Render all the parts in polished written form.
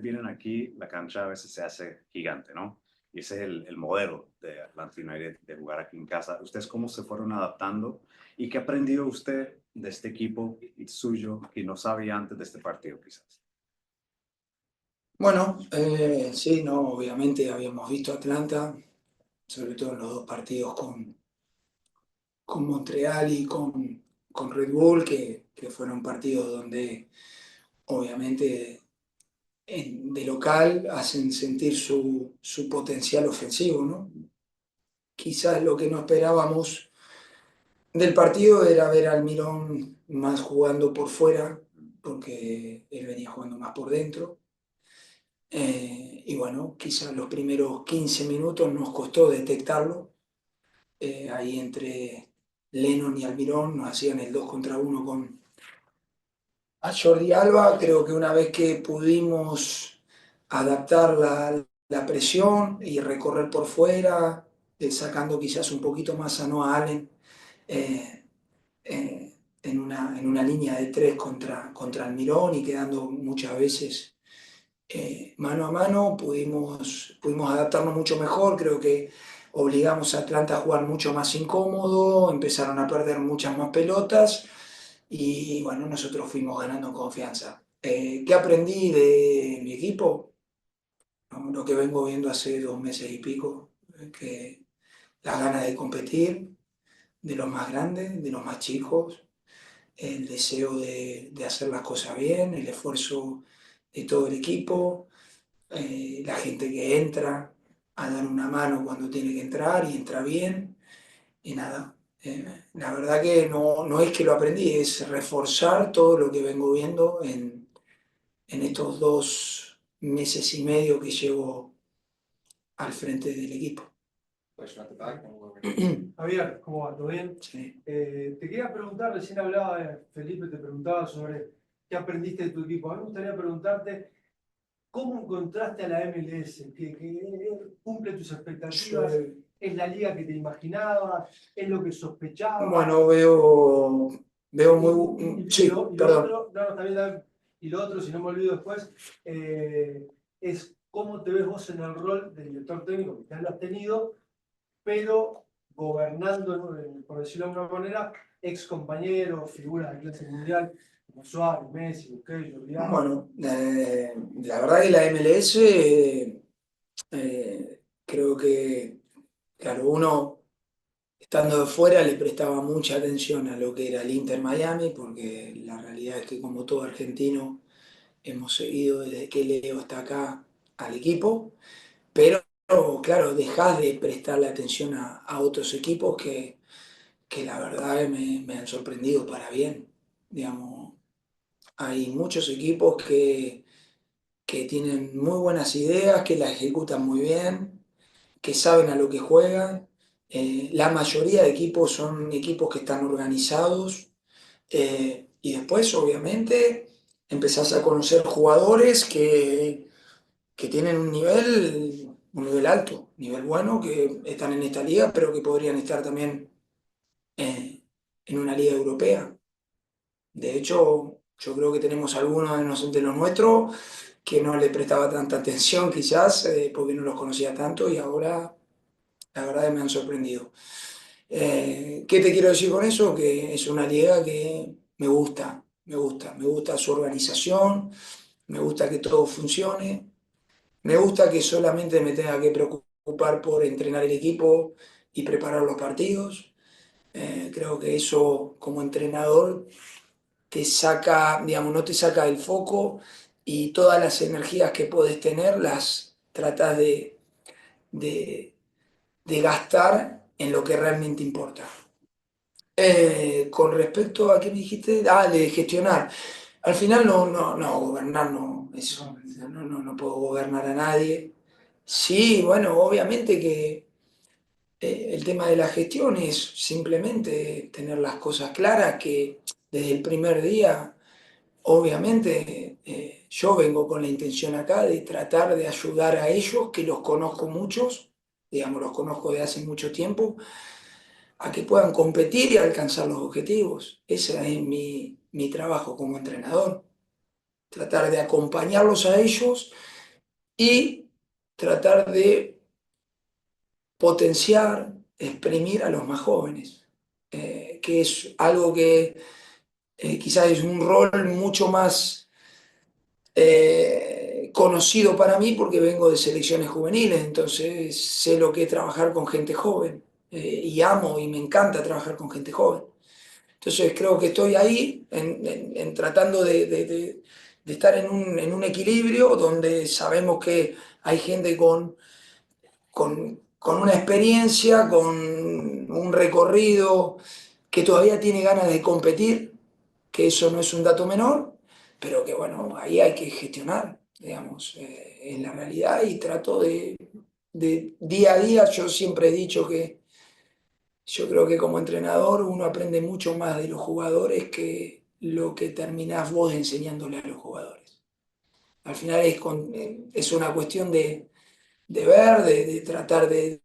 vienen aquí, la cancha a veces se hace gigante, ¿no? Y ese es el modelo de Atlanta United, de jugar aquí en casa. ¿Ustedes cómo se fueron adaptando? ¿Y qué aprendió usted de este equipo suyo que no sabía antes de este partido, quizás? Bueno, sí, no, obviamente habíamos visto Atlanta, sobre todo en los dos partidos con Montreal y con Red Bull, que fueron partidos donde obviamente de local hacen sentir su potencial ofensivo, ¿no? Quizás lo que no esperábamos del partido era ver al Mirón más jugando por fuera, porque él venía jugando más por dentro. Y bueno, quizás los primeros 15 minutos nos costó detectarlo. Ahí entre Lennon y Almirón nos hacían el 2 contra uno con a Jordi Alba. Creo que una vez que pudimos adaptar la presión y recorrer por fuera, sacando quizás un poquito más a Noah Allen eh, en una línea de tres contra Almirón y quedando muchas veces mano a mano, pudimos adaptarnos mucho mejor. Creo que obligamos a Atlanta a jugar mucho más incómodo, empezaron a perder muchas más pelotas y bueno, nosotros fuimos ganando confianza. ¿Qué aprendí de mi equipo? ¿No? Lo que vengo viendo hace 2 meses y pico, que las ganas de competir, de los más grandes, de los más chicos, el deseo de hacer las cosas bien, el esfuerzo de todo el equipo, la gente que entra a dar una mano cuando tiene que entrar y entra bien, y nada. La verdad que no es que lo aprendí, es reforzar todo lo que vengo viendo en estos 2 meses y medio que llevo al frente del equipo. Javier, ¿cómo va? ¿Todo bien? Sí. Te quería preguntar, recién hablaba Felipe, te preguntaba sobre qué aprendiste de tu equipo. A mí me gustaría preguntarte, ¿cómo encontraste a la MLS? ¿Que cumple tus expectativas? Sí. ¿Es la liga que te imaginabas? ¿Es lo que sospechabas? Bueno, veo muy... Y Sí, lo perdón. otro, no, también, y lo otro, si no me olvido después, es cómo te ves vos en el rol de director técnico, que ya lo has tenido, pero gobernando, ¿no? Por decirlo de alguna manera, ex compañeros, figuras de clase mundial, como Suárez, Messi, Busquets, Jordi Alba. Bueno, la verdad que la MLS creo que, claro, uno estando de fuera le prestaba mucha atención a lo que era el Inter Miami, porque la realidad es que como todo argentino hemos seguido desde que Leo está acá al equipo, pero claro, dejás de prestarle atención a otros equipos que la verdad me han sorprendido para bien. Digamos, hay muchos equipos que tienen muy buenas ideas, que las ejecutan muy bien, que saben a lo que juegan. La mayoría de equipos son equipos que están organizados, y después, obviamente, empezás a conocer jugadores que tienen un nivel alto, un nivel bueno, que están en esta liga, pero que podrían estar también en una liga europea. De hecho, yo creo que tenemos algunos de los nuestros que no le prestaba tanta atención quizás, porque no los conocía tanto y ahora la verdad que me han sorprendido. ¿Qué te quiero decir con eso? Que es una liga que me gusta su organización, me gusta que todo funcione, me gusta que solamente me tenga que preocupar por entrenar el equipo y preparar los partidos. Creo que eso como entrenador te saca, digamos, no te saca del foco y todas las energías que puedes tener las tratas de, de gastar en lo que realmente importa. Con respecto a qué me dijiste, de gestionar. Al final no, gobernar no, no puedo gobernar a nadie. Sí, bueno, obviamente que el tema de la gestión es simplemente tener las cosas claras, que desde el primer día, obviamente, yo vengo con la intención acá de tratar de ayudar a ellos, que los conozco muchos, digamos, los conozco de hace mucho tiempo, a que puedan competir y alcanzar los objetivos. Ese es mi trabajo como entrenador, tratar de acompañarlos a ellos y tratar de potenciar, exprimir a los más jóvenes, que es algo que quizás es un rol mucho más conocido para mí porque vengo de selecciones juveniles, entonces sé lo que es trabajar con gente joven y amo y me encanta trabajar con gente joven. Entonces creo que estoy ahí en tratando de estar en un equilibrio donde sabemos que hay gente con una experiencia, con un recorrido que todavía tiene ganas de competir, que eso no es un dato menor, pero que bueno, ahí hay que gestionar, digamos, en la realidad y trato de día a día, yo siempre he dicho que yo creo que como entrenador uno aprende mucho más de los jugadores que lo que terminás vos enseñándole a los jugadores. Al final es una cuestión de ver, de tratar del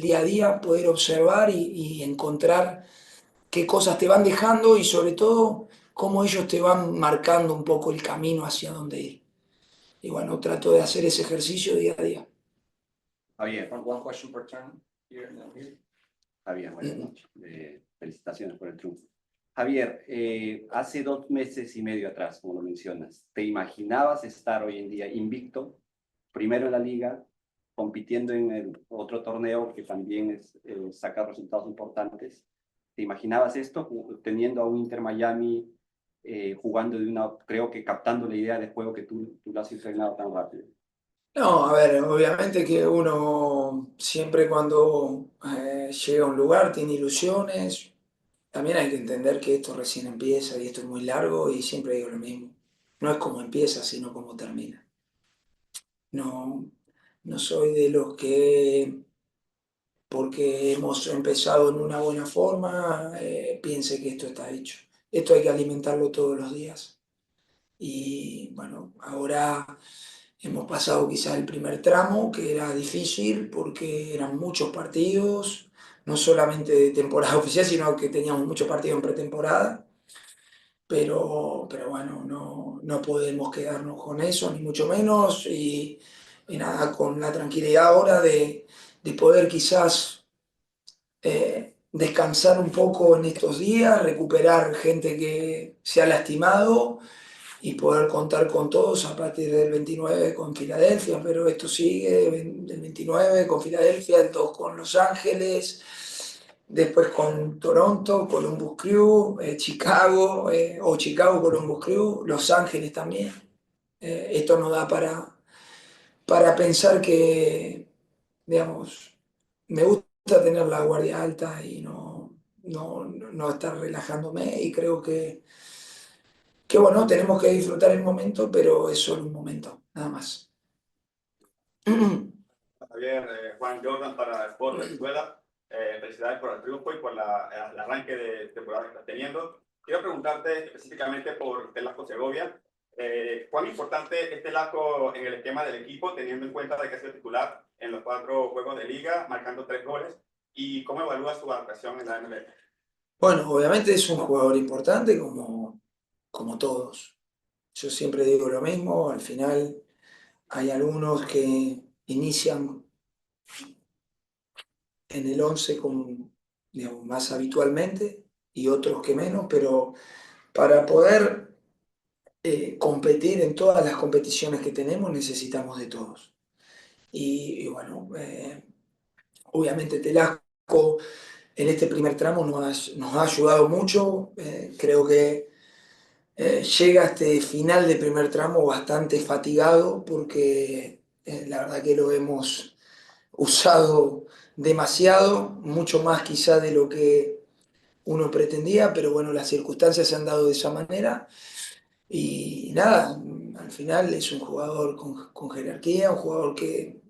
día a día, poder observar y encontrar qué cosas te van dejando y sobre todo cómo ellos te van marcando un poco el camino hacia dónde ir. Y bueno, trato de hacer ese ejercicio día a día. Javier, one question per turn here. Javier, buenas noches. Felicitaciones por el triunfo. Javier, hace 2 meses y medio atrás, como lo mencionas, ¿te imaginabas estar hoy en día invicto, primero en la liga, compitiendo en el otro torneo que también es sacar resultados importantes? ¿Te imaginabas esto teniendo a un Inter Miami jugando de una, creo que captando la idea de juego que tú lo has entrenado tan rápido? No, a ver, obviamente que uno siempre cuando llega a un lugar tiene ilusiones. También hay que entender que esto recién empieza y esto es muy largo y siempre digo lo mismo. No es como empieza, sino como termina. No, no soy de los que, porque hemos empezado en una buena forma, piense que esto está hecho. Esto hay que alimentarlo todos los días. Y bueno, ahora hemos pasado quizás el primer tramo, que era difícil porque eran muchos partidos, no solamente de temporada oficial, sino que teníamos muchos partidos en pretemporada. Pero bueno, no podemos quedarnos con eso, ni mucho menos, y nada, con la tranquilidad ahora de poder quizás descansar un poco en estos días, recuperar gente que se ha lastimado y poder contar con todos a partir del 29 con Filadelfia, pero esto sigue del 29 con Filadelfia, el 2 con Los Ángeles, después con Toronto, Columbus Crew, Chicago, o Chicago, Columbus Crew, Los Ángeles también. Esto nos da para pensar que, digamos, me gusta tener la guardia alta y no estar relajándome y creo que bueno, tenemos que disfrutar el momento, pero es solo un momento, nada más. Javier, Juan Jordan para Sport Venezuela. Felicidades por el triunfo y por el arranque de temporada que estás teniendo. Quiero preguntarte específicamente por Telasco Segovia. ¿Cuán importante es Telasco en el esquema del equipo, teniendo en cuenta de que ha sido titular en los 4 juegos de liga, marcando 3 goles? ¿Y cómo evalúas su adaptación en la MLS? Bueno, obviamente es un jugador importante como todos. Yo siempre digo lo mismo, al final hay algunos que inician en el 11 digamos, más habitualmente y otros que menos, pero para poder competir en todas las competiciones que tenemos necesitamos de todos. Y bueno, obviamente Telasco en este primer tramo nos ha ayudado mucho, creo que llega a este final de primer tramo bastante fatigado porque la verdad que lo hemos usado demasiado, mucho más quizá de lo que uno pretendía, pero bueno, las circunstancias se han dado de esa manera y nada, al final es un jugador con jerarquía, un jugador que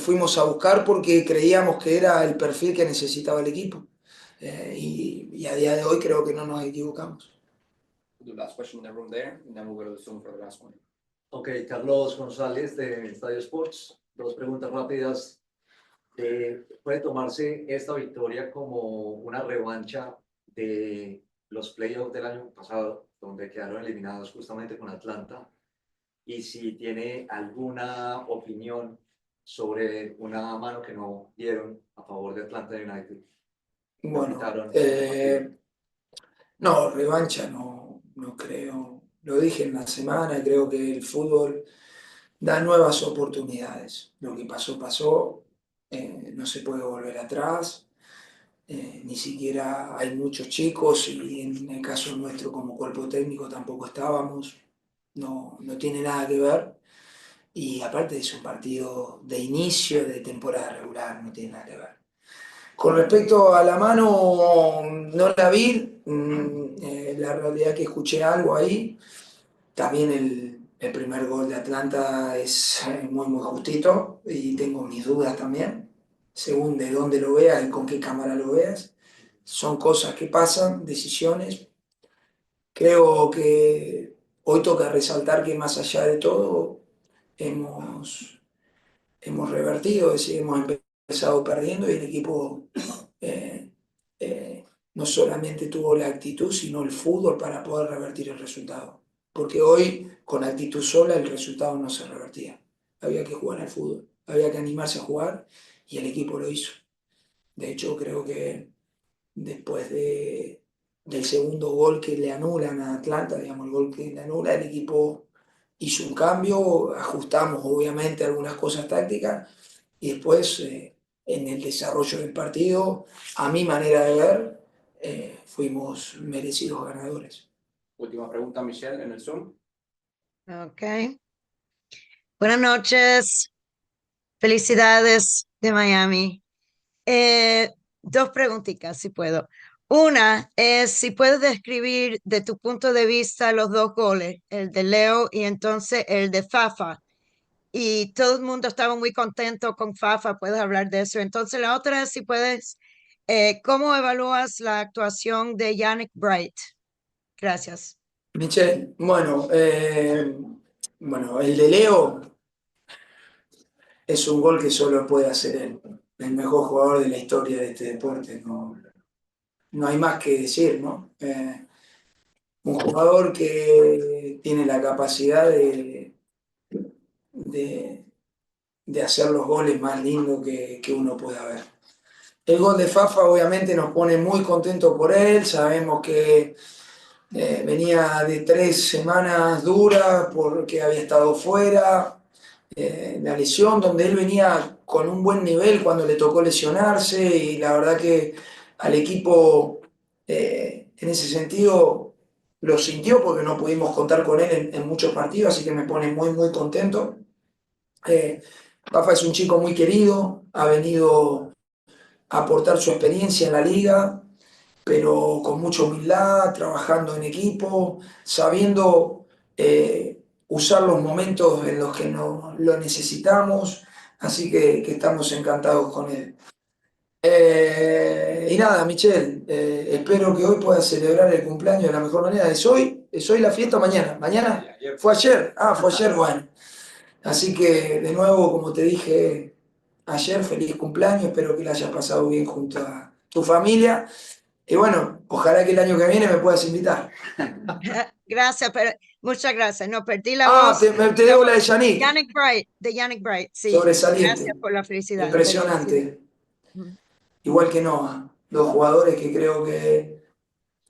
fuimos a buscar porque creíamos que era el perfil que necesitaba el equipo. Y a día de hoy creo que no nos equivocamos. The last question in the room there, and then we'll go to the Zoom for the last one. Ok, Carlos González de Estadio Sports. 2 preguntas rápidas. ¿Puede tomarse esta victoria como una revancha de los playoffs del año pasado, donde quedaron eliminados justamente con Atlanta? y si tiene alguna opinión sobre una mano que no dieron a favor de Atlanta United. No Bueno, quitaron. no, revancha no creo. Lo dije en la semana, creo que el fútbol da nuevas oportunidades. Lo que pasó, pasó. No se puede volver atrás. Ni siquiera hay muchos chicos y en el caso nuestro como cuerpo técnico tampoco estábamos. No tiene nada que ver. Y aparte es un partido de inicio de temporada regular, no tiene nada que ver. Con respecto a la mano, no la vi, la realidad que escuché algo ahí. También el primer gol de Atlanta es muy justito y tengo mis dudas también, según de dónde lo veas y con qué cámara lo veas. Son cosas que pasan, decisiones. Creo que hoy toca resaltar que más allá de todo hemos revertido, es decir, hemos empezado perdiendo y el equipo eh, no solamente tuvo la actitud, sino el fútbol para poder revertir el resultado. Porque hoy, con actitud sola, el resultado no se revertía. Había que jugar al fútbol, había que animarse a jugar y el equipo lo hizo. De hecho, creo que después del segundo gol que le anulan a Atlanta, digamos, el gol que le anula, el equipo hizo un cambio, ajustamos obviamente algunas cosas tácticas y después en el desarrollo del partido, a mi manera de ver, fuimos merecidos ganadores. Última pregunta, Michelle, en el Zoom. Ok. Buenas noches. Felicidades de Miami. Dos preguntitas, si puedo. Una es si puedes describir de tu punto de vista los dos goles, el de Leo y entonces el de Fafa. Y todo el mundo estaba muy contento con Fafa, puedes hablar de eso. Entonces la otra es si puedes, ¿cómo evalúas la actuación de Yannick Bright? Gracias. Michelle, bueno, el de Leo es un gol que solo puede hacer él, el mejor jugador de la historia de este deporte, no hay más que decir, ¿no? Un jugador que tiene la capacidad de, de hacer los goles más lindos que uno pueda ver. El gol de Fafa obviamente nos pone muy contentos por él, sabemos que venía de 3 semanas duras porque había estado fuera, la lesión, donde él venía con un buen nivel cuando le tocó lesionarse y la verdad que al equipo en ese sentido lo sintió porque no pudimos contar con él en muchos partidos, así que me pone muy contento. Rafa es un chico muy querido, ha venido a aportar su experiencia en la liga, pero con mucha humildad, trabajando en equipo, sabiendo usar los momentos en los que no lo necesitamos, así que estamos encantados con él. Y nada, Michelle, espero que hoy puedas celebrar el cumpleaños de la mejor manera. ¿Es hoy la fiesta o mañana? ¿Mañana? ¿Fue ayer? Ah, fue ayer, bueno. Así que de nuevo, como te dije ayer, feliz cumpleaños, espero que la hayas pasado bien junto a tu familia. Y bueno, ojalá que el año que viene me puedas invitar. Gracias, pero muchas gracias. No perdí la Ah, voz. te debo la de Yannick, Yannick Bright, sí. sobresaliente, Gracias por la felicidad. impresionante. Ujú. Igual que Noah, dos jugadores que creo que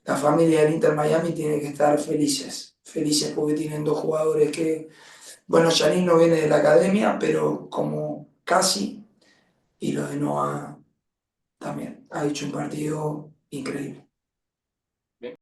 la familia del Inter Miami tiene que estar felices porque tienen dos jugadores que, bueno, Yannick no viene de la academia, pero como casi, y lo de Noah también, ha hecho un partido increíble.